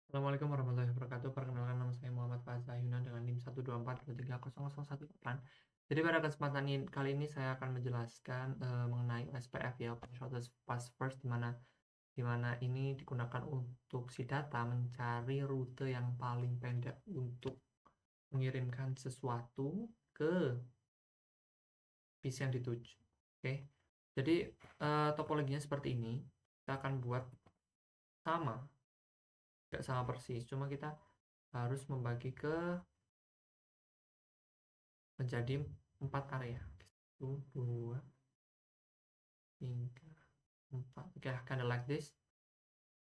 Assalamualaikum warahmatullahi wabarakatuh. Perkenalkan nama saya Muhammad Faza Yunan dengan NIM 124230001. Jadi pada kesempatan kali ini saya akan menjelaskan mengenai SPF ya, Open Shortest Fast First, di mana ini digunakan untuk si data mencari rute yang paling pendek untuk mengirimkan sesuatu ke PC yang dituju. Oke. Jadi topologinya seperti ini. Kita akan buat sama, tidak sama persis, cuma kita harus membagi menjadi 4 area. 1, 2, 3, 4. Oke, kind of like this.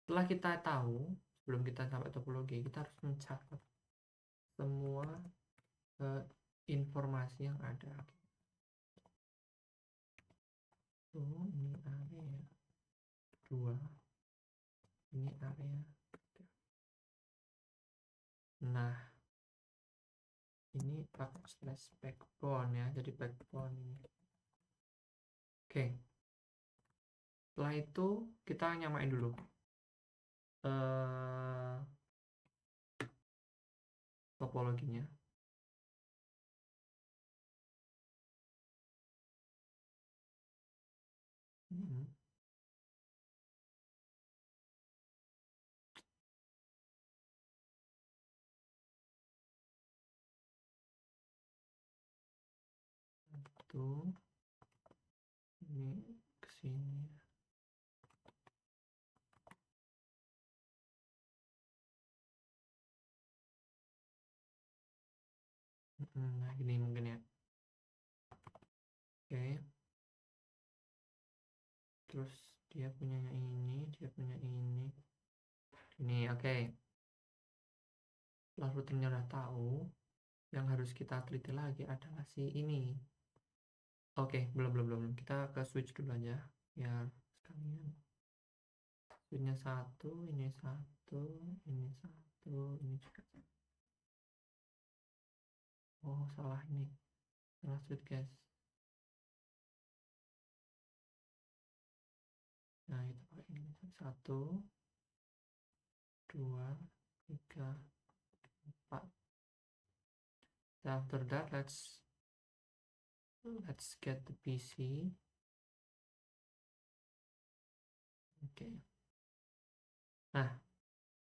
Setelah kita tahu, sebelum kita sampai topologi, kita harus mencatat semua informasi yang ada. Ini area 2, ini area 3. Nah, ini pakai slash backbone ya, jadi backbone ini. Oke. Setelah itu kita nyamain dulu topologinya. Itu ini ke sini. Nah, gini mungkin ya. Oke. Terus dia punya ini, dia punya ini. Ini oke. Setelah routernya udah tahu, yang harus kita teliti lagi adalah si ini. Oke, belum. Kita ke switch dulu aja ya sekalian. Switchnya satu, ini satu, ini satu, ini juga satu. Oh, salah ini. Salah switch, guys. Nah, itu pakai ini. 1, 2, 3, 4. After that, let's get the PC. Oke. Nah,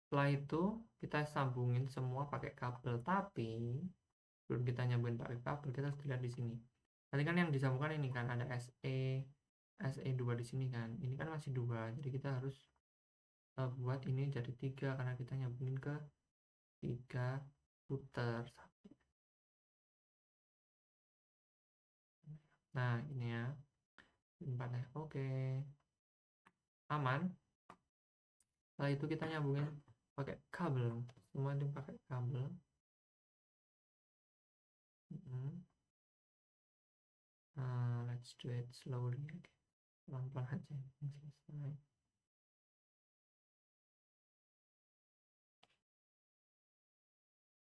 setelah itu kita sambungin semua pakai kabel, tapi belum kita nyambungin pakai kabel, kita harus lihat di sini. Nanti kan yang disambungkan ini kan ada SE2 di sini kan. Ini kan masih 2, jadi kita harus buat ini jadi 3 karena kita nyambungin ke 3 router. Nah, ini ya. 4 ya. Oke. Aman. Setelah itu kita nyambungin pakai kabel. Semua itu pakai kabel. Let's do it slowly. Okay. Pelan-pelan aja yang selesai.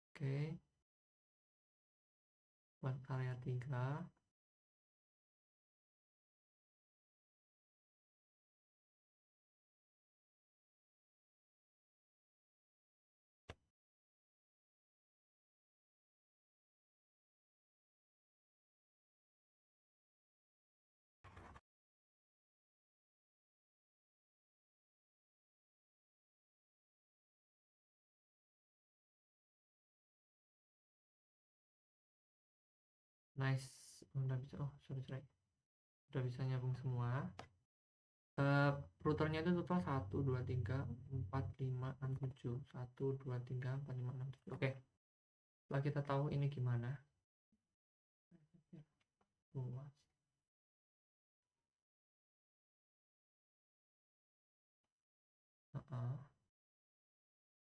Oke. Buat area 3. Nice. Udah bisa. Oh, sorry. Udah bisa nyambung semua. Routernya itu total 1, 2, 3, 4, 5, 6, 7. 1, 2, 3, 4, 5, 6, 7. Oke. Setelah kita tahu ini gimana. Luas.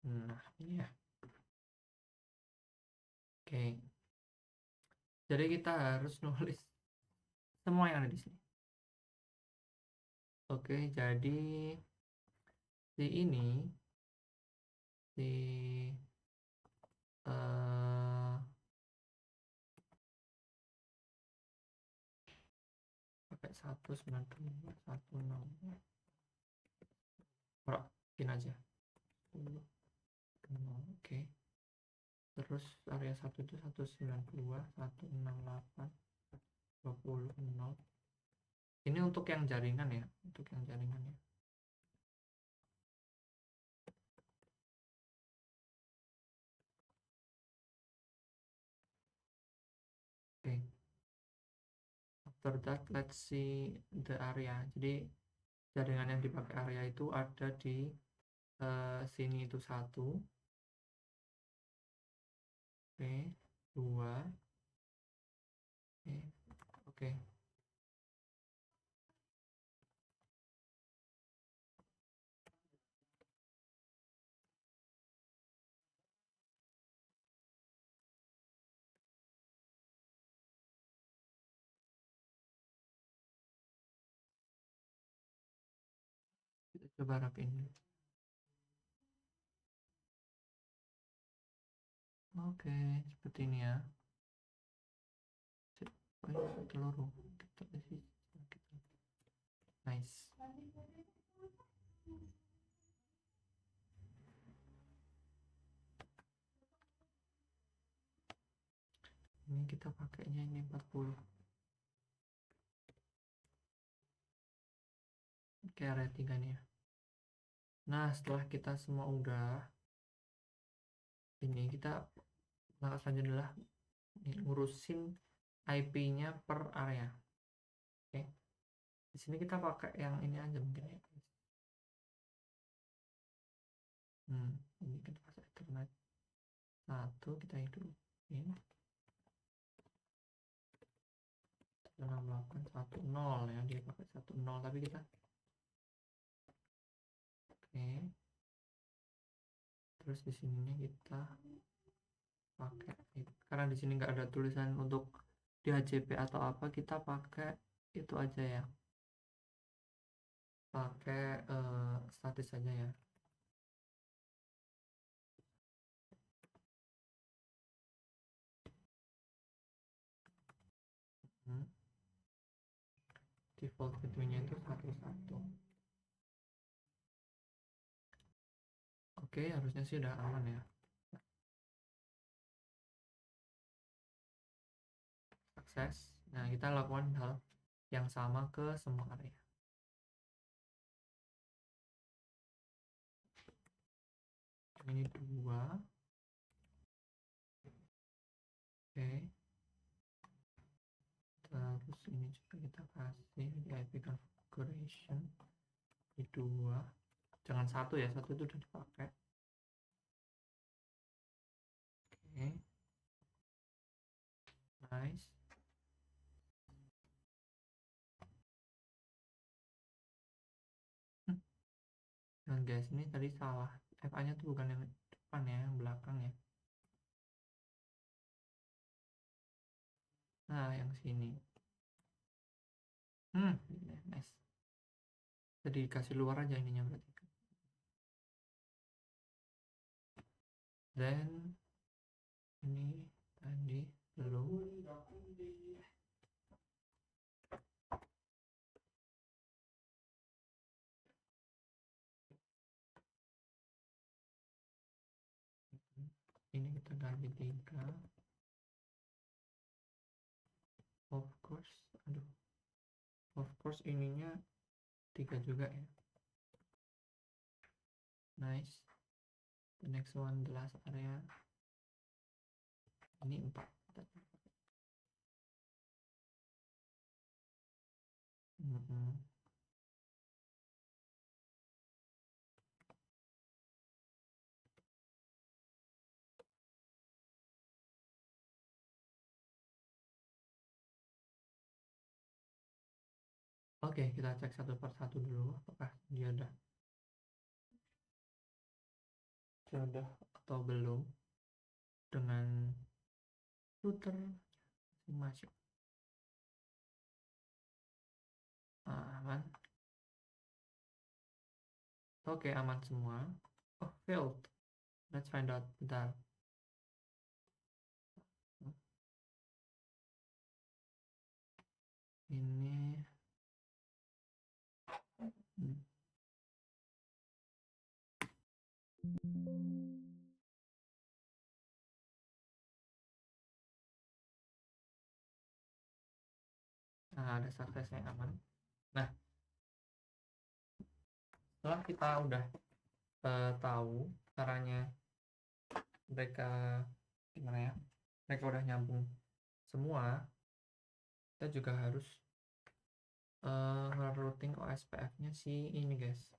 Nah, ini ya. Oke. Jadi kita harus nulis semua yang ada di sini. Oke, jadi si ini pakai 192, 164. Ini aja. Oke. Terus area 1 itu 192, 168, 20, 0. Ini untuk yang jaringan ya, untuk yang jaringan ya. Oke. After that, let's see the area. Jadi jaringan yang dipakai area itu ada di sini itu 1, oke, 2, oke. Kita coba rapiin. Oke, seperti ini ya. Oh, ini telur. Nice. Ini kita pakainya ini 40. Oke, area 3 nih ya. Nah, setelah kita semua udah, ini kita langkah selanjutnya adalah ngurusin IP-nya per area. Oke. Di sini kita pakai yang ini aja mungkin ya. Ini kita pakai Ethernet 1, kita hidupin 168.1.0 ya, dia pakai 1.0 tapi kita oke. Terus di sininya kita pakai karena di sini nggak ada tulisan untuk DHCP atau apa, kita pakai itu aja ya, pakai statis aja ya. Default gateway-nya itu 1.1. Oke, harusnya sih udah aman ya. Akses. Nah, kita lakukan hal yang sama ke semua area. Ini 2. Oke. Terus ini juga kita kasih di IP configuration di 2. Jangan 1 ya, 1 itu udah dipakai. Oke. Nice. Nah guys, ini tadi salah. FA-nya tuh bukan yang depan ya, yang belakang ya. Nah, yang sini. Nice. Jadi kasih luar aja ininya berarti. Dan ini tadi belum. Ini kita ganti 3. Of course ininya 3 juga ya. Nice. The next one, the last area. Ini 4. Oke, kita cek satu per satu dulu apakah dia udah atau belum dengan router masuk. Aman. Oke, aman semua. Oh, failed. Let's find out. Bentar. Ini ada suksesnya aman. Nah, setelah kita udah tahu caranya mereka gimana ya, mereka udah nyambung semua, kita juga harus routing OSPF-nya si ini guys.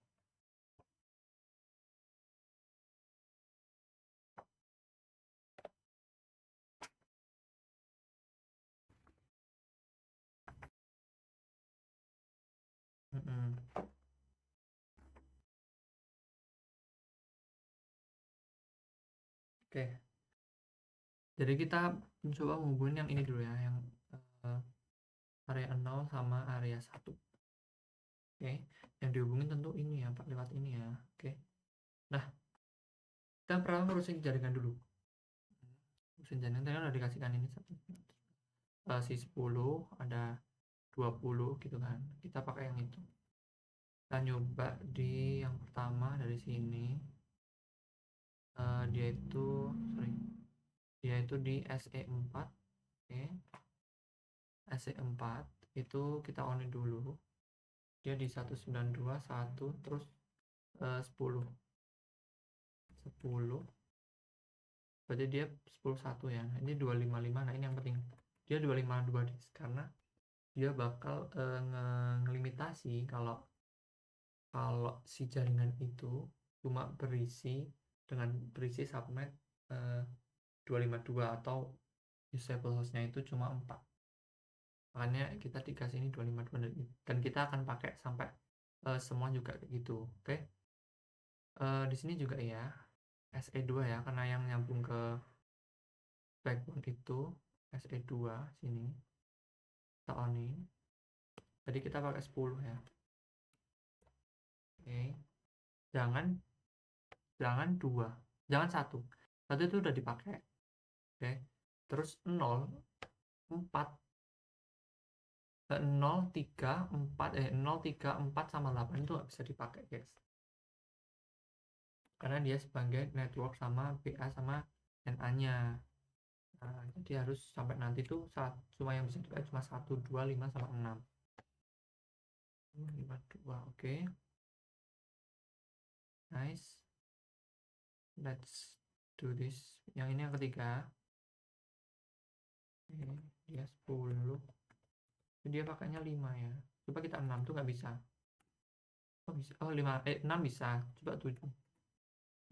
Oke, jadi kita mencoba menghubungin yang ini dulu ya, yang area 0 sama area 1. Oke, yang dihubungin tentu ini ya Pak, lewat ini ya. Oke, nah kita pertama ngurusin jaringan dulu. Ngurusin jaringan, tadi kan udah dikasihkan ini si 10 ada 20 gitu kan, kita pakai yang itu. Kita nyoba di yang pertama dari sini, dia itu di SE4. Oke, SE4 itu kita onin dulu, dia di 192.1 terus 10 berarti dia 10.1 ya. Nah, ini 255. Nah, ini yang penting, dia 252 karena dia bakal ngelimitasi kalau si jaringan itu cuma berisi subnet 252 atau usable hostnya itu cuma 4. Makanya kita dikasih ini 252 dan kita akan pakai sampai semua juga kayak gitu. Oke, di sini juga ya SE2 ya, karena yang nyambung ke backbone itu SE2 sini kita onin. Jadi kita pakai 10 ya. Oke, jangan 2, jangan 1 itu udah dipakai. Oke, terus 0 4 0 3 4 sama 8 itu nggak bisa dipakai guys, karena dia sebagai network sama PA sama NA nya. Nah, jadi harus sampai nanti tuh cuma yang bisa dipakai cuma 1, 2, 5 sama 6. 5, 2. Oke, nice, let's do this. Yang ini yang ketiga. Oke, dia 10, dia pakainya 5 ya. Coba kita 6 tuh nggak bisa. Oh bisa, 6 bisa. Coba 7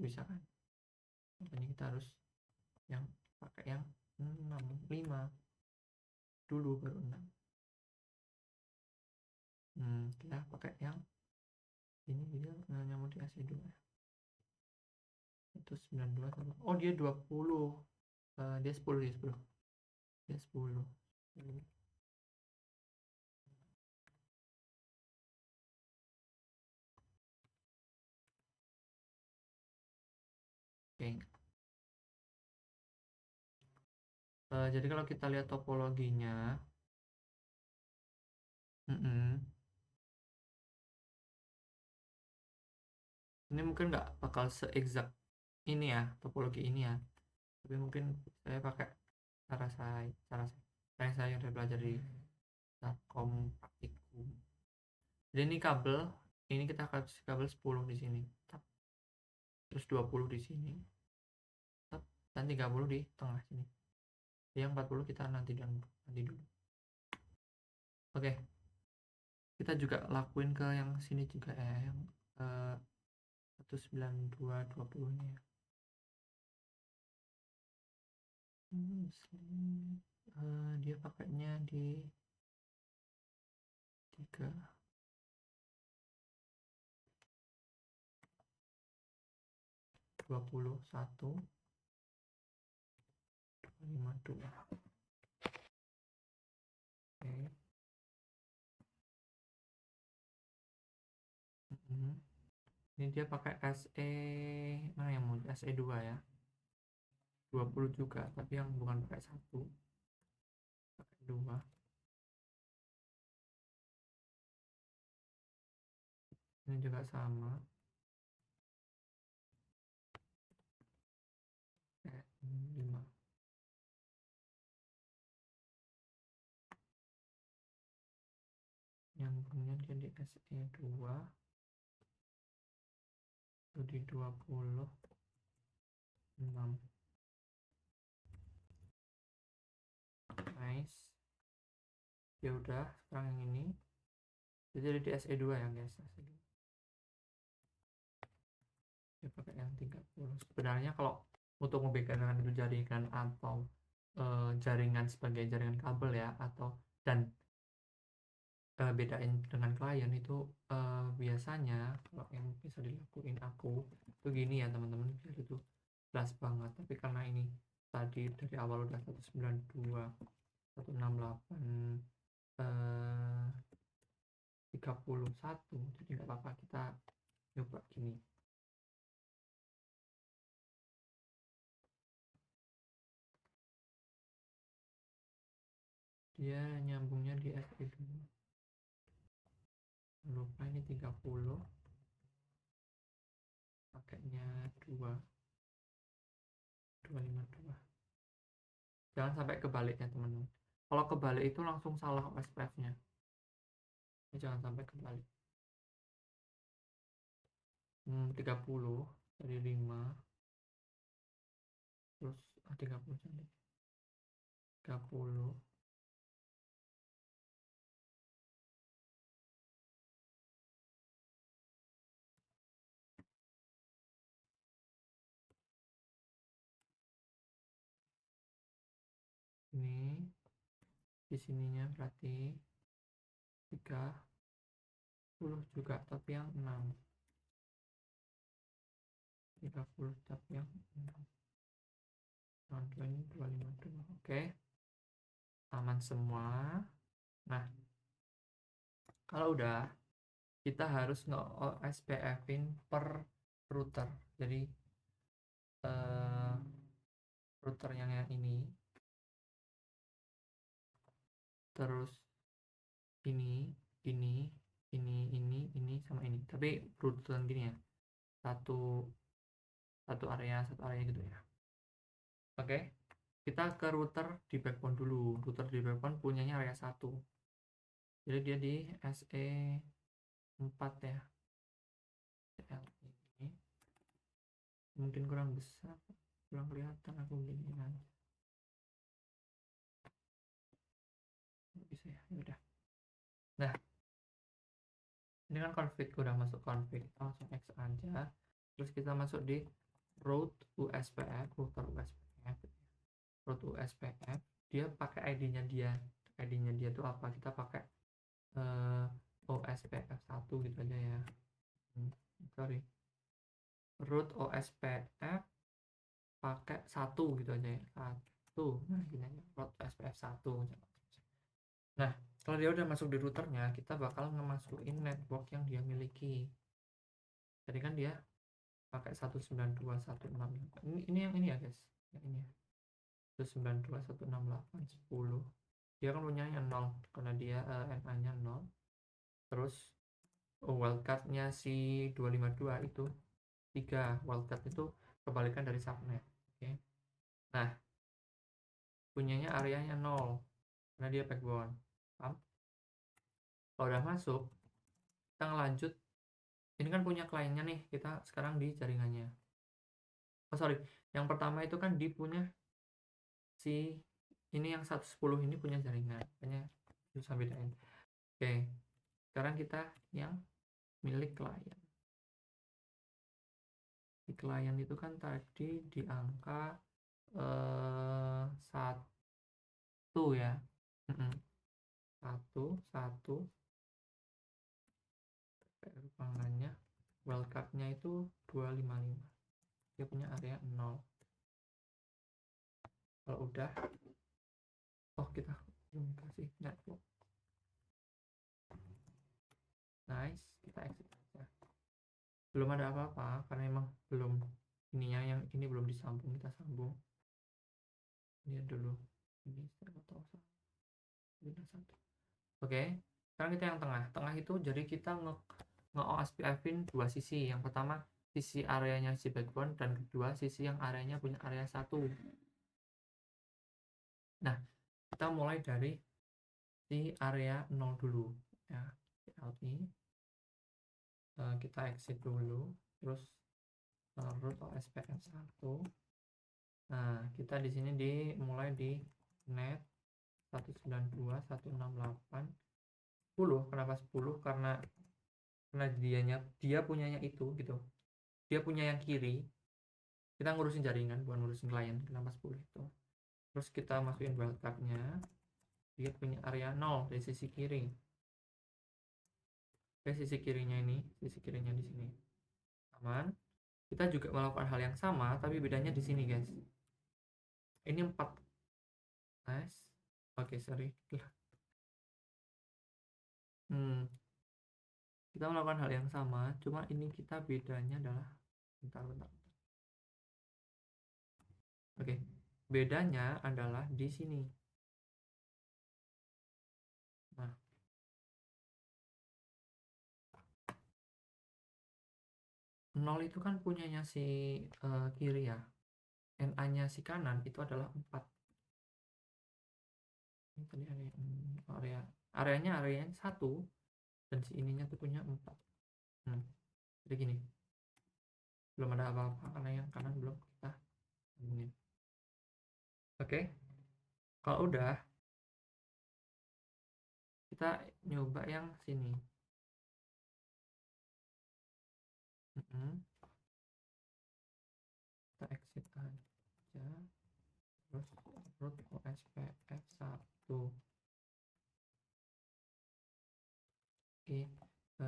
bisa kan. Makanya kita harus yang pakai yang 5 dulu baru 6. Kita pakai yang ini, dia nyambung di AC2 ya. Itu 92 sama, oh dia 20, dia 10 dia 10. Oke. Jadi kalau kita lihat topologinya, ini mungkin nggak bakal se-exact ini ya, topologi ini ya, tapi mungkin saya pakai cara saya udah belajar di Satcom praktikum. Jadi ini kabel, ini kita kasih kabel 10 di sini, terus 20 di sini, dan 30 di tengah sini. Yang 40 kita nanti dulu. Oke, kita juga lakuin ke yang sini juga ya, yang 192.20 nya ya. Dia pakainya di 3, 21, 252. Oke. Ini dia pakai SE mana yang mau SE2 ya, 20 juga, tapi yang bukan pakai 1, pakai 2. Ini juga sama, 5. nyambungnya dia di SE2 itu di 26. Nice. Ya udah, sekarang yang ini jadi di SE2 ya guys, SE2. Ya pakai yang 30. Sebenarnya kalau untuk membedakan itu jaringan atau jaringan sebagai jaringan kabel ya, atau dan bedain dengan klien itu biasanya kalau yang bisa dilakuin aku itu gini ya teman-teman, biar itu jelas banget. Tapi karena ini tadi dari awal udah 192 168 31, jadi nggak apa-apa kita coba gini. Dia nyambungnya di SE2, lupa ini 30 pakainya 252. Jangan sampai kebaliknya teman-teman. Kalau kebalik itu langsung salah SPF nya, jangan sampai kebalik. 30 dari 5 terus 30 jadi 30 ini di sininya berarti 30 juga tapi yang 6, 30 tapi yang 6, ini 252. Oke, aman semua. Nah, kalau udah kita harus nge-SPF-in per router. Jadi router yang ini, terus ini sama ini, tapi berurutan gini ya, satu area gitu ya. Oke, kita ke router di backbone dulu. Router di backbone punyanya area 1, jadi dia di SE4 ya. Ini mungkin kurang besar, kurang kelihatan, aku gini aja bisa ya. Udah, nah ini kan config, udah masuk config, kita langsung X aja. Terus kita masuk di route USPF, router USPF, route USPF. Dia pakai ID-nya dia tuh apa, kita pakai OSPF 1 gitu aja ya. Sorry, root OSPF pakai 1 gitu aja ya, 1. Nah gini aja, root OSPF 1. Nah kalau dia udah masuk di routernya, kita bakal ngemasukin network yang dia miliki. Jadi kan dia pakai 192.168. Ini yang ini ya guys, yang ini ya, 192.168.10. Dia kan punyanya 0 karena dia NA nya 0. Terus wildcardnya si 252 itu 3. Wildcard itu kebalikan dari subnet. Oke. Nah punyanya areanya 0 karena dia backbone. Paham? Kalau udah masuk, kita ngelanjut. Ini kan punya kliennya nih, kita sekarang di jaringannya. Oh sorry, yang pertama itu kan di punya si ini yang 110 ini punya jaringan, makanya susah bedain. Oke, sekarang kita yang milik klien. Di klien itu kan tadi di angka 1 ya. 1 ruangannya, wildcardnya itu 255, dia punya area 0. Kalau udah, kita belum kasih network. Nice, kita exit aja. Belum ada apa-apa karena emang belum, ininya yang ini belum disambung, kita sambung. Lihat dulu ini, saya tahu satu. Oke, sekarang kita yang tengah itu, jadi kita nge-OSPF-in dua sisi. Yang pertama sisi areanya si backbone, dan kedua sisi yang areanya punya area 1. Nah kita mulai dari di area 0 dulu ya. CLI. Kita exit dulu, terus root OSPF1. Nah, kita di sini dimulai di net 192.168.10. Kenapa 10? Karena dia punyanya itu gitu. Dia punya yang kiri. Kita ngurusin jaringan, bukan ngurusin klien. Kenapa 10 itu? Terus kita masukin wildcard-nya. Dia punya area 0 di sisi kiri. Oke, sisi kirinya di sini. Aman. Kita juga melakukan hal yang sama, tapi bedanya di sini, guys. Ini 4. Nice. Oke, sorry. Kita melakukan hal yang sama, cuma ini kita bedanya adalah bentar. Oke, bedanya adalah di sini. Nah, 0 itu kan punyanya si kiri ya. NA-nya si kanan itu adalah 4. Ini tadi areanya 1 dan si ininya tuh punya 4. Jadi gini. Belum ada apa-apa karena yang kanan belum kita hubungin. Oke. Kalau udah kita nyoba yang sini. Kita exit aja. Terus root OSPF1. Oke,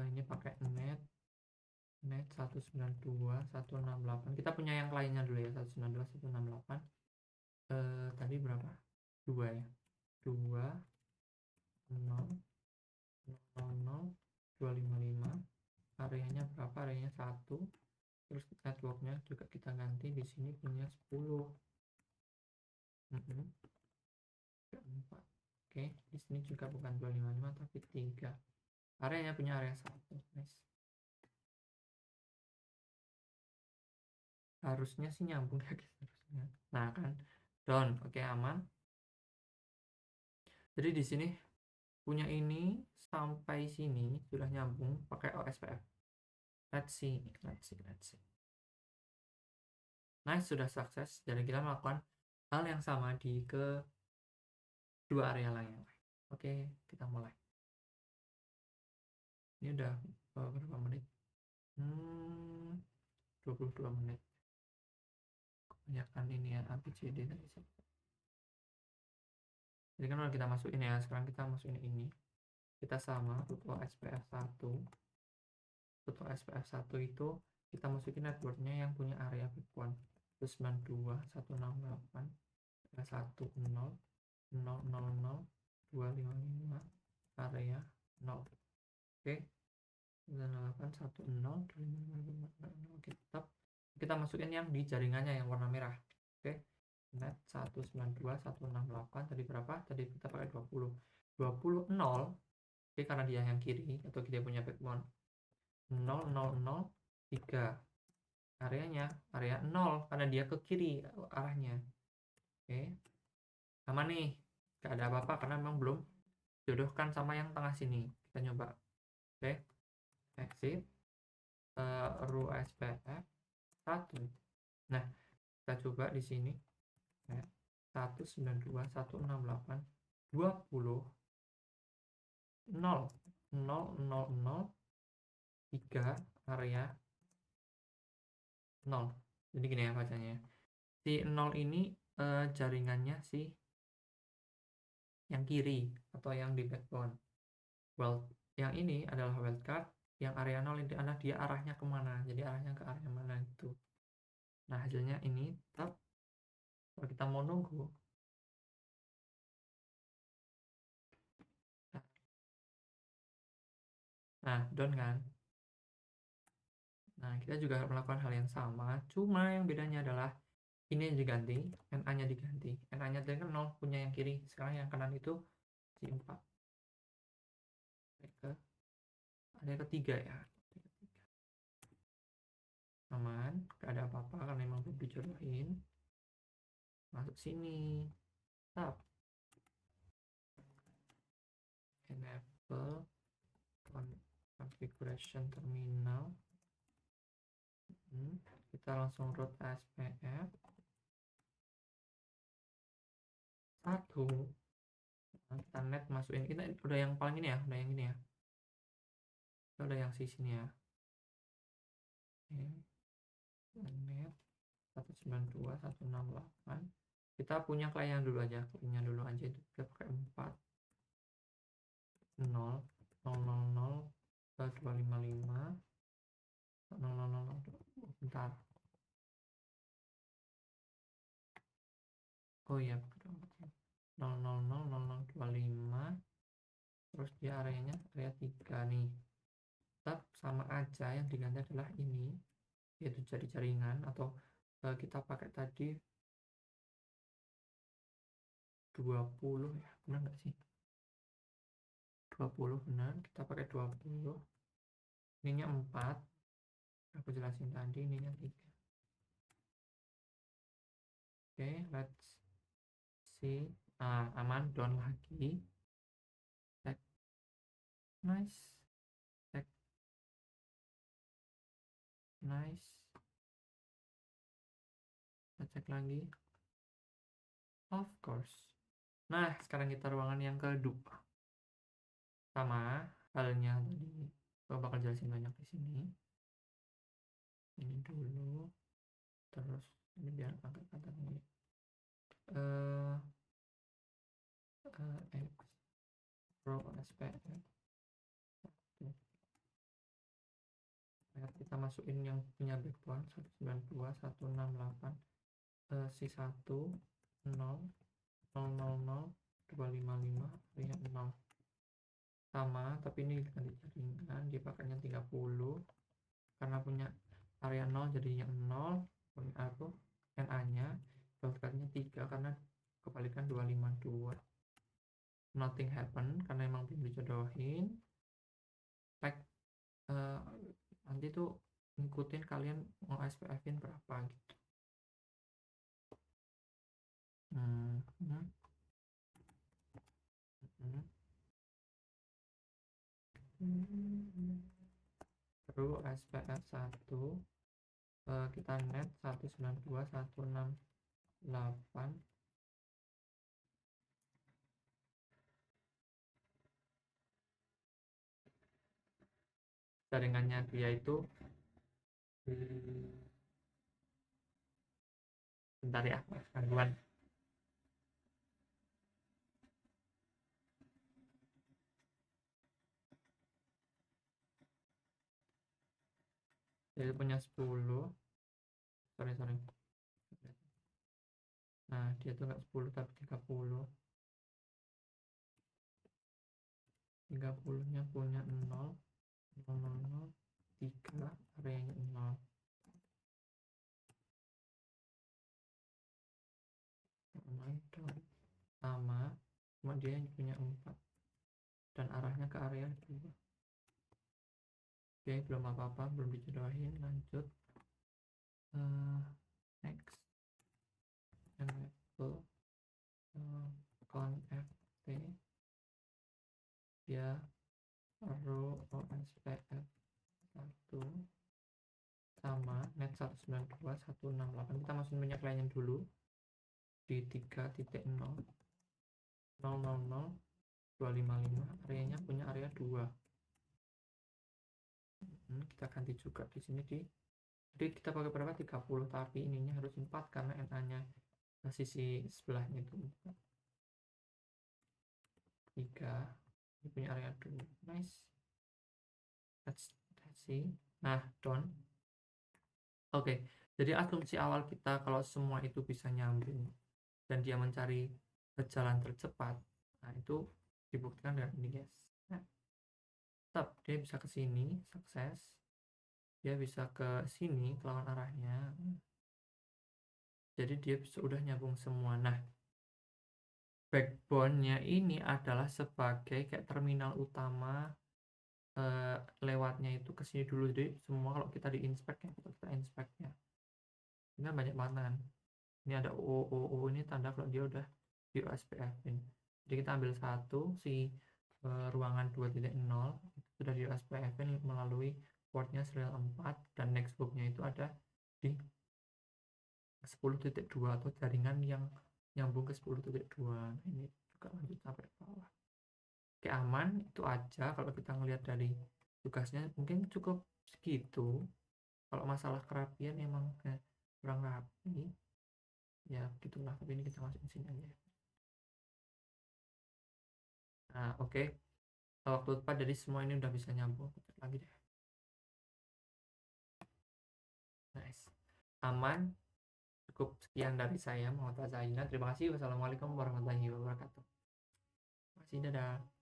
ini pakai net 192.168. Kita punya yang lainnya dulu ya, 192.168. Tadi berapa? 2 ya. 2 0 0 255. Areanya berapa? Areanya 1. Terus networknya juga kita ganti, di sini punya 10. 4. Oke, di sini juga bukan 255 tapi 3. Areanya punya area 1. Nice. Harusnya sih nyambung ya guys, harusnya. Nah kan, down. Oke, aman. Jadi di sini punya ini sampai sini sudah nyambung pakai OSPF. Let's see. Nice, sudah sukses. Jadi kita melakukan hal yang sama di kedua area lain. Oke, kita mulai. Ini udah berapa menit? 22 menit. Kebanyakan ini ya, ABCD tadi. Jadi kan udah kita masukin ya, sekarang kita masukin ini. Kita sama, butuh SPF1. Butuh SPF1 itu kita masukin networknya yang punya area backbone. 192.168 10 000 255 area 0. Oke. 9810 Oke, tetap kita masukin yang di jaringannya yang warna merah. Oke. Net 192.168 tadi berapa? Tadi kita pakai 20 0. Oke, karena dia yang kiri atau dia punya backbone 0003. Areanya area 0 karena dia ke kiri arahnya. Oke. Sama nih. Gak ada apa-apa karena memang belum jodohkan sama yang tengah sini. Kita nyoba. Oke. Exit. Row SPF 1. Nah, kita coba di sini. 192.168 20 0 3 area 0. Jadi gini ya bacanya. Si 0 ini jaringannya si yang kiri atau yang di backbone. Well, yang ini adalah wildcard, yang area 0 ini adalah dia arahnya kemana. Jadi arahnya ke arah mana itu. Nah, hasilnya ini tetap kalau kita mau nunggu. Nah, down kan. Nah, kita juga melakukan hal yang sama, cuma yang bedanya adalah ini yang diganti, NA-nya diganti. NA-nya dari 0 punya yang kiri, sekarang yang kanan itu si 4. Ada ketiga ya. Aman, gak ada apa-apa karena memang belum dijodohin. Masuk sini. Tap. Enable configuration terminal. Kita langsung root SPF 1. Kita net masukin, kita udah yang paling ini ya, udah yang ini ya, kita udah yang sini ya. Net 192.168. Kita punya klien dulu aja, kliennya dulu aja, itu kita pakai 4.0.0.0.255 0.0.0. Bentar. Oh iya, 0.0.0.0.025. Terus dia areanya area 3 nih. Tetap sama aja, yang diganti adalah ini, yaitu jadi jaringan, atau kita pakai tadi 20 ya, benar nggak sih? 20 benar, kita pakai 20. Ininya 4, aku jelasin tadi, ininya 3. Oke, let's see. Nah, aman, down lagi. Check. Nice. Check. Nice. Kita cek lagi. Of course. Nah, sekarang kita ruangan yang kedua. Sama halnya tadi, aku bakal jelasin banyak di sini. Ini dulu, terus ini biar angkat-angkat ini. Pro SPF. Kita masukin yang punya backbone 192.168 C1 0 000 255 area 0 sama, tapi ini ganti jaringan, dia pakainya 30 karena punya area 0 jadinya 0, punya aku NA nya sekalinya 3 karena kebalikan 252. Nothing happen karena emang belum dijodohin. Like nanti tuh ngikutin kalian mau SPF-in berapa gitu. Terus SPF 1 kita net 192.168. Jaringannya dia itu bentar ya, gangguan. Dia punya 10. Sorry. Nah, dia tuh nggak 10 tapi 30. 30-nya punya 0, 0, 3, areanya 0. Sama, cuma dia yang punya 4 dan arahnya ke area 2. Oke, belum apa-apa, belum dijodohin, lanjut. Next enable connect dia row OSPF 1 sama net 192.168. Kita masukin punya klien dulu di 3.0 000.255, areanya punya area 2. Kita ganti juga di sini jadi kita pakai berapa, 30, tapi ininya harus 4 karena NA nya sisi sebelahnya itu 3. Ini punya area 2. Nice. Let's see. Nah, done. Oke, jadi asumsi awal kita kalau semua itu bisa nyambung dan dia mencari jalan tercepat, nah itu dibuktikan dengan ini guys. Nah, tetap dia bisa ke sini, sukses. Dia bisa ke sini, ke lawan arahnya. Jadi dia sudah nyambung semua. Nah, backbone-nya ini adalah sebagai kayak terminal utama, lewatnya itu ke sini dulu. Jadi semua kalau kita di-inspect ya, kita inspect ya. Ini banyak banget. Ini ada O ini tanda kalau dia udah di OSPF-in. Jadi kita ambil satu si ruangan 2.0 itu sudah di SPF-in melalui portnya serial 4 dan next booknya itu ada di 10.2 atau jaringan yang nyambung ke 10.2. Nah, ini juga lanjut sampai bawah. Oke, aman, itu aja kalau kita ngelihat dari tugasnya mungkin cukup segitu. Kalau masalah kerapian emang kurang rapi ya gitulah, tapi ini kita masukin sini aja ya. Nah oke, waktu tepat jadi semua ini udah bisa nyambung. Cek lagi deh. Nice, aman, cukup sekian dari saya Muhammad Fazal. Terima kasih. Wassalamualaikum warahmatullahi wabarakatuh. Terima kasih, dadah.